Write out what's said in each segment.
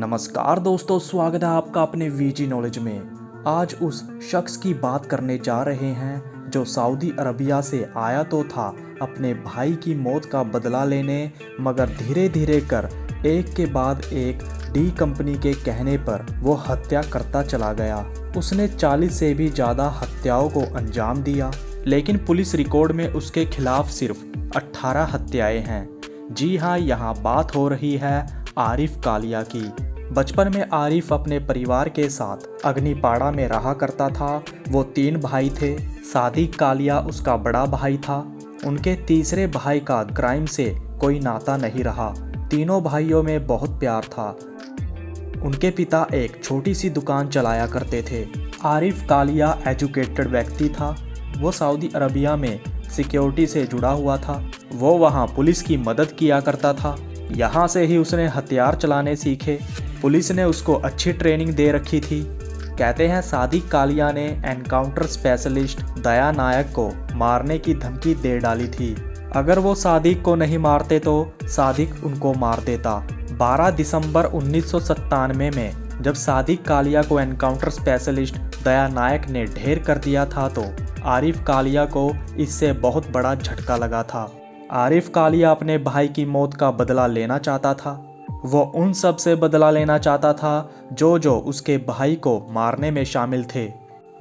नमस्कार दोस्तों, स्वागत है आपका अपने वीजी नॉलेज में। आज उस शख्स की बात करने जा रहे हैं जो सऊदी अरबिया से आया तो था अपने भाई की मौत का बदला लेने, मगर धीरे धीरे कर एक के बाद एक डी कंपनी के कहने पर वो हत्या करता चला गया। उसने 40 से भी ज़्यादा हत्याओं को अंजाम दिया, लेकिन पुलिस रिकॉर्ड में उसके खिलाफ सिर्फ 18 हत्याएं हैं। जी हाँ, यहाँ बात हो रही है आरिफ कालिया की। बचपन में आरिफ अपने परिवार के साथ अग्निपाड़ा में रहा करता था। वो 3 भाई थे। सादिक कालिया उसका बड़ा भाई था। उनके तीसरे भाई का क्राइम से कोई नाता नहीं रहा। तीनों भाइयों में बहुत प्यार था। उनके पिता एक छोटी सी दुकान चलाया करते थे। आरिफ कालिया एजुकेटेड व्यक्ति था। वो सऊदी अरबिया में सिक्योरिटी से जुड़ा हुआ था। वो वहाँ पुलिस की मदद किया करता था। यहाँ से ही उसने हथियार चलाने सीखे। पुलिस ने उसको अच्छी ट्रेनिंग दे रखी थी। कहते हैं सादिक कालिया ने एनकाउंटर स्पेशलिस्ट दया नायक को मारने की धमकी दे डाली थी। अगर वो सादिक को नहीं मारते तो सादिक उनको मार देता। 12 दिसंबर 1997 में जब सादिक कालिया को एनकाउंटर स्पेशलिस्ट दया नायक ने ढेर कर दिया था तो आरिफ कालिया को इससे बहुत बड़ा झटका लगा था। आरिफ कालिया अपने भाई की मौत का बदला लेना चाहता था। वो उन सब से बदला लेना चाहता था जो उसके भाई को मारने में शामिल थे।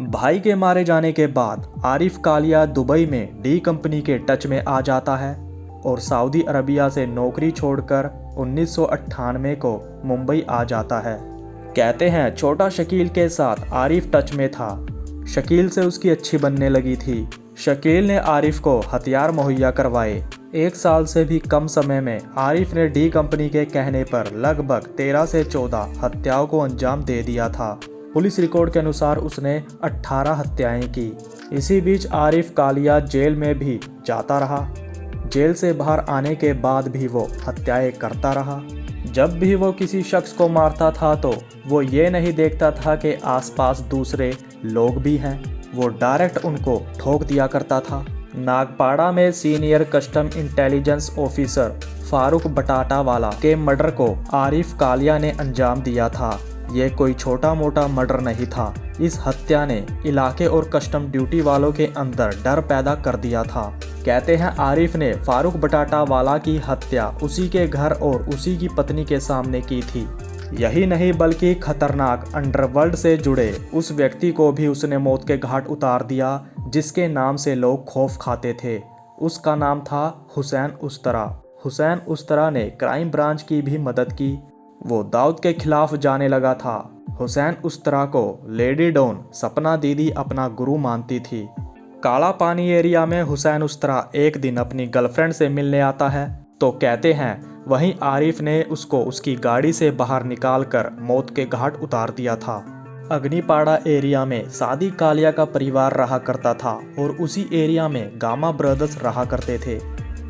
भाई के मारे जाने के बाद आरिफ कालिया दुबई में डी कंपनी के टच में आ जाता है और सऊदी अरबिया से नौकरी छोड़कर 1998 को मुंबई आ जाता है। कहते हैं छोटा शकील के साथ आरिफ टच में था। शकील से उसकी अच्छी बनने लगी थी। शकील ने आरिफ को हथियार मुहैया करवाए। 1 साल से भी कम समय में आरिफ ने डी कंपनी के कहने पर लगभग 13 से 14 हत्याओं को अंजाम दे दिया था। पुलिस रिकॉर्ड के अनुसार उसने 18 हत्याएं की। इसी बीच आरिफ कालिया जेल में भी जाता रहा। जेल से बाहर आने के बाद भी वो हत्याएं करता रहा। जब भी वो किसी शख्स को मारता था तो वो ये नहीं देखता था कि आसपास दूसरे लोग भी हैं। वो डायरेक्ट उनको ठोक दिया करता था। नागपाड़ा में senior custom intelligence officer Farooq Batatawala के मर्डर को आरिफ कालिया ने अंजाम दिया था। ये कोई छोटा मोटा मर्डर नहीं था। इस हत्या ने इलाके और कस्टम ड्यूटी वालों के अंदर डर पैदा कर दिया था। कहते हैं आरिफ ने फारूक बटाटावाला की हत्या उसी के घर और उसी की पत्नी के सामने की थी। यही नहीं बल्कि खतरनाक अंडरवर्ल्ड से जुड़े उस व्यक्ति को भी उसने मौत के घाट उतार दिया जिसके नाम से लोग खौफ खाते थे। उसका नाम था हुसैन उस्तरा। हुसैन उस्तरा ने क्राइम ब्रांच की भी मदद की। वो दाऊद के खिलाफ जाने लगा था। हुसैन उस्तरा को लेडी डॉन सपना दीदी अपना गुरु मानती थी। काला पानी एरिया में हुसैन उस्तरा एक दिन अपनी गर्लफ्रेंड से मिलने आता है तो कहते हैं वहीं आरिफ ने उसको उसकी गाड़ी से बाहर निकालकर मौत के घाट उतार दिया था। अग्निपाड़ा एरिया में सादिक कालिया का परिवार रहा करता था और उसी एरिया में गामा ब्रदर्स रहा करते थे।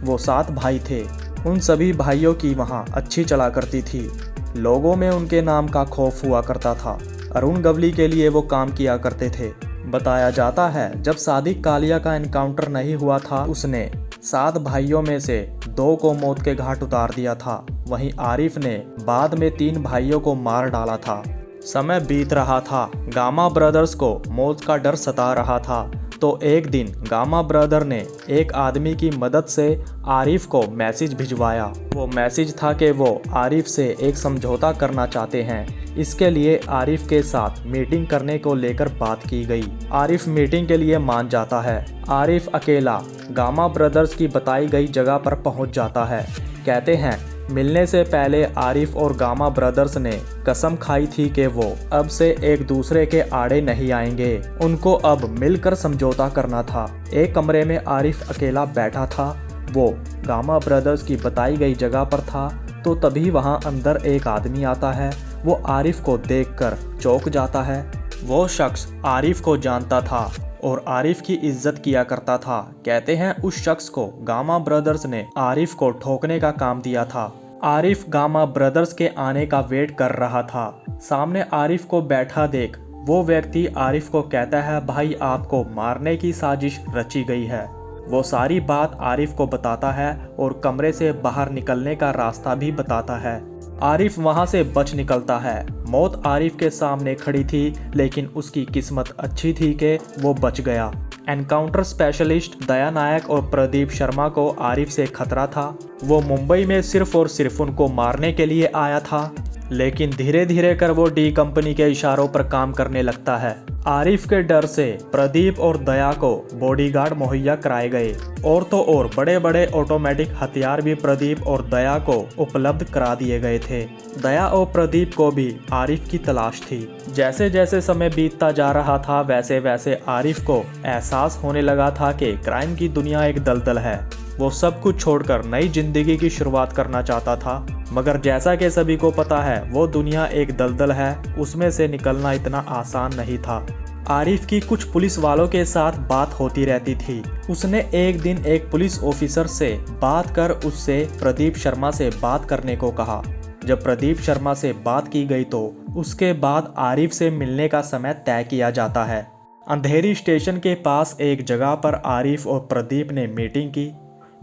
वो 7 भाई थे। उन सभी भाइयों की वहाँ अच्छी चला करती थी। लोगों में उनके नाम का खौफ हुआ करता था। अरुण गवली के लिए वो काम किया करते थे। बताया जाता है जब सादिक कालिया का एनकाउंटर नहीं हुआ था उसने 7 भाइयों में से 2 को मौत के घाट उतार दिया था। वहीं आरिफ ने बाद में 3 भाइयों को मार डाला था। समय बीत रहा था। गामा ब्रदर्स को मौत का डर सता रहा था तो एक दिन गामा ब्रदर ने एक आदमी की मदद से आरिफ को मैसेज भिजवाया। वो मैसेज था कि वो आरिफ से एक समझौता करना चाहते हैं। इसके लिए आरिफ के साथ मीटिंग करने को लेकर बात की गई। आरिफ मीटिंग के लिए मान जाता है। आरिफ अकेला गामा ब्रदर्स की बताई गई जगह पर पहुंच जाता है। कहते हैं मिलने से पहले आरिफ और गामा ब्रदर्स ने कसम खाई थी कि वो अब से एक दूसरे के आड़े नहीं आएंगे। उनको अब मिलकर समझौता करना था। एक कमरे में आरिफ अकेला बैठा था। वो गामा ब्रदर्स की बताई गई जगह पर था तो तभी वहां अंदर एक आदमी आता है। वो आरिफ को देखकर चौंक जाता है। वो शख्स आरिफ को जानता था और आरिफ की इज्जत किया करता था। कहते हैं उस शख्स को गामा ब्रदर्स ने आरिफ को ठोकने का काम दिया था। आरिफ गामा ब्रदर्स के आने का वेट कर रहा था। सामने आरिफ को बैठा देख वो व्यक्ति आरिफ को कहता है भाई आपको मारने की साजिश रची गई है। वो सारी बात आरिफ को बताता है और कमरे से बाहर निकलने का रास्ता भी बताता है। आरिफ वहां से बच निकलता है। मौत आरिफ के सामने खड़ी थी, लेकिन उसकी किस्मत अच्छी थी कि वो बच गया। एनकाउंटर स्पेशलिस्ट दया नायक और प्रदीप शर्मा को आरिफ से खतरा था। वो मुंबई में सिर्फ और सिर्फ उनको मारने के लिए आया था, लेकिन धीरे धीरे कर वो डी कंपनी के इशारों पर काम करने लगता है। आरिफ के डर से प्रदीप और दया को बॉडीगार्ड मुहैया कराए गए और तो और बड़े बड़े ऑटोमेटिक हथियार भी प्रदीप और दया को उपलब्ध करा दिए गए थे। दया और प्रदीप को भी आरिफ की तलाश थी। जैसे जैसे समय बीतता जा रहा था, वैसे वैसे आरिफ को एहसास होने लगा था कि क्राइम की दुनिया एक दलदल है। वो सब कुछ छोड़कर नई जिंदगी की शुरुआत करना चाहता था, मगर जैसा कि सभी को पता है वो दुनिया एक दलदल है, उसमें से निकलना इतना आसान नहीं था। आरिफ की कुछ पुलिस वालों के साथ बात होती रहती थी। उसने एक दिन एक पुलिस ऑफिसर से बात कर उससे प्रदीप शर्मा से बात करने को कहा। जब प्रदीप शर्मा से बात की गई तो उसके बाद आरिफ से मिलने का समय तय किया जाता है। अंधेरी स्टेशन के पास एक जगह पर आरिफ और प्रदीप ने मीटिंग की।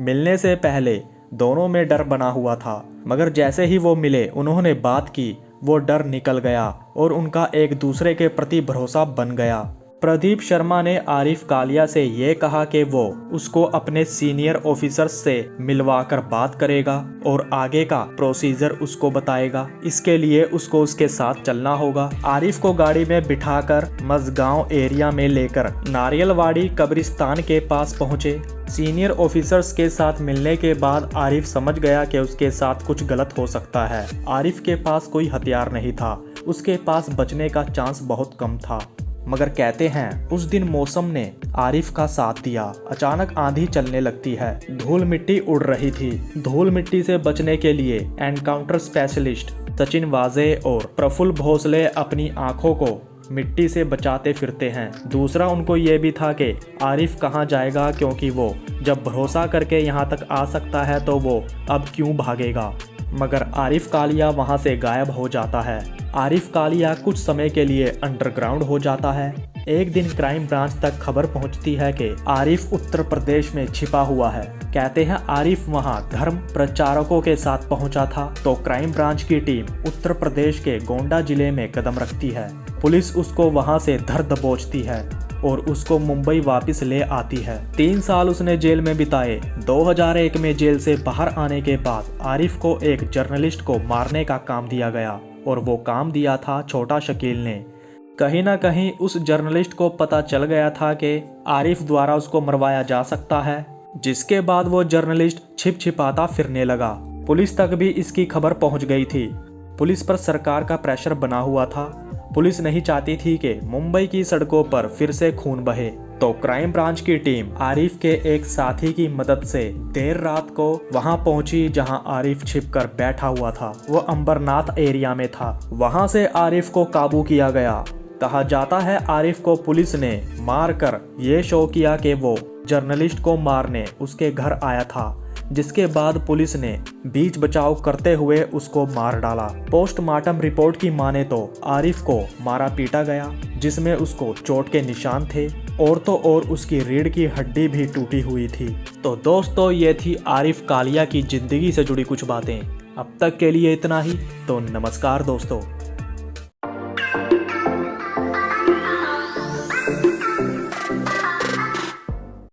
मिलने से पहले दोनों में डर बना हुआ था, मगर जैसे ही वो मिले उन्होंने बात की, वो डर निकल गया और उनका एक दूसरे के प्रति भरोसा बन गया। प्रदीप शर्मा ने आरिफ कालिया से ये कहा कि वो उसको अपने सीनियर ऑफिसर्स से मिलवाकर बात करेगा और आगे का प्रोसीजर उसको बताएगा। इसके लिए उसको उसके साथ चलना होगा। आरिफ को गाड़ी में बिठाकर मजगांव एरिया में लेकर नारियलवाड़ी कब्रिस्तान के पास पहुंचे। सीनियर ऑफिसर्स के साथ मिलने के बाद आरिफ समझ गया कि उसके साथ कुछ गलत हो सकता है। आरिफ के पास कोई हथियार नहीं था, उसके पास बचने का चांस बहुत कम था। मगर कहते हैं उस दिन मौसम ने आरिफ का साथ दिया। अचानक आंधी चलने लगती है, धूल मिट्टी उड़ रही थी। धूल मिट्टी से बचने के लिए एनकाउंटर स्पेशलिस्ट सचिन वाजे और प्रफुल्ल भोसले अपनी आंखों को मिट्टी से बचाते फिरते हैं। दूसरा उनको ये भी था कि आरिफ कहाँ जाएगा, क्योंकि वो जब भरोसा करके यहाँ तक आ सकता है तो वो अब क्यों भागेगा। मगर आरिफ कालिया वहाँ से गायब हो जाता है। आरिफ कालिया कुछ समय के लिए अंडरग्राउंड हो जाता है। एक दिन क्राइम ब्रांच तक खबर पहुंचती है कि आरिफ उत्तर प्रदेश में छिपा हुआ है। कहते हैं आरिफ वहां धर्म प्रचारकों के साथ पहुंचा था। तो क्राइम ब्रांच की टीम उत्तर प्रदेश के गोंडा जिले में कदम रखती है। पुलिस उसको वहां से धर दबोचती है और उसको मुंबई वापस ले आती है। 3 साल उसने जेल में बिताए। 2001 में जेल से बाहर आने के बाद आरिफ को एक जर्नलिस्ट को मारने का काम दिया गया और वो काम दिया था छोटा शकील ने। कहीं ना कहीं उस जर्नलिस्ट को पता चल गया था कि आरिफ द्वारा उसको मरवाया जा सकता है, जिसके बाद वो जर्नलिस्ट छिप छिपाता फिरने लगा। पुलिस तक भी इसकी खबर पहुंच गई थी। पुलिस पर सरकार का प्रेशर बना हुआ था। पुलिस नहीं चाहती थी कि मुंबई की सड़कों पर फिर से खून बहे। तो क्राइम ब्रांच की टीम आरिफ के एक साथी की मदद से देर रात को वहां पहुंची जहां आरिफ छिपकर बैठा हुआ था। वो अंबरनाथ एरिया में था। वहां से आरिफ को काबू किया गया। कहा जाता है आरिफ को पुलिस ने मारकर ये शो किया कि वो जर्नलिस्ट को मारने उसके घर आया था, जिसके बाद पुलिस ने बीच बचाव करते हुए उसको मार डाला। पोस्टमार्टम रिपोर्ट की माने तो आरिफ को मारा पीटा गया, जिसमें उसको चोट के निशान थे और तो और उसकी रीढ़ की हड्डी भी टूटी हुई थी। तो दोस्तों, ये थी आरिफ कालिया की जिंदगी से जुड़ी कुछ बातें। अब तक के लिए इतना ही। तो नमस्कार दोस्तों।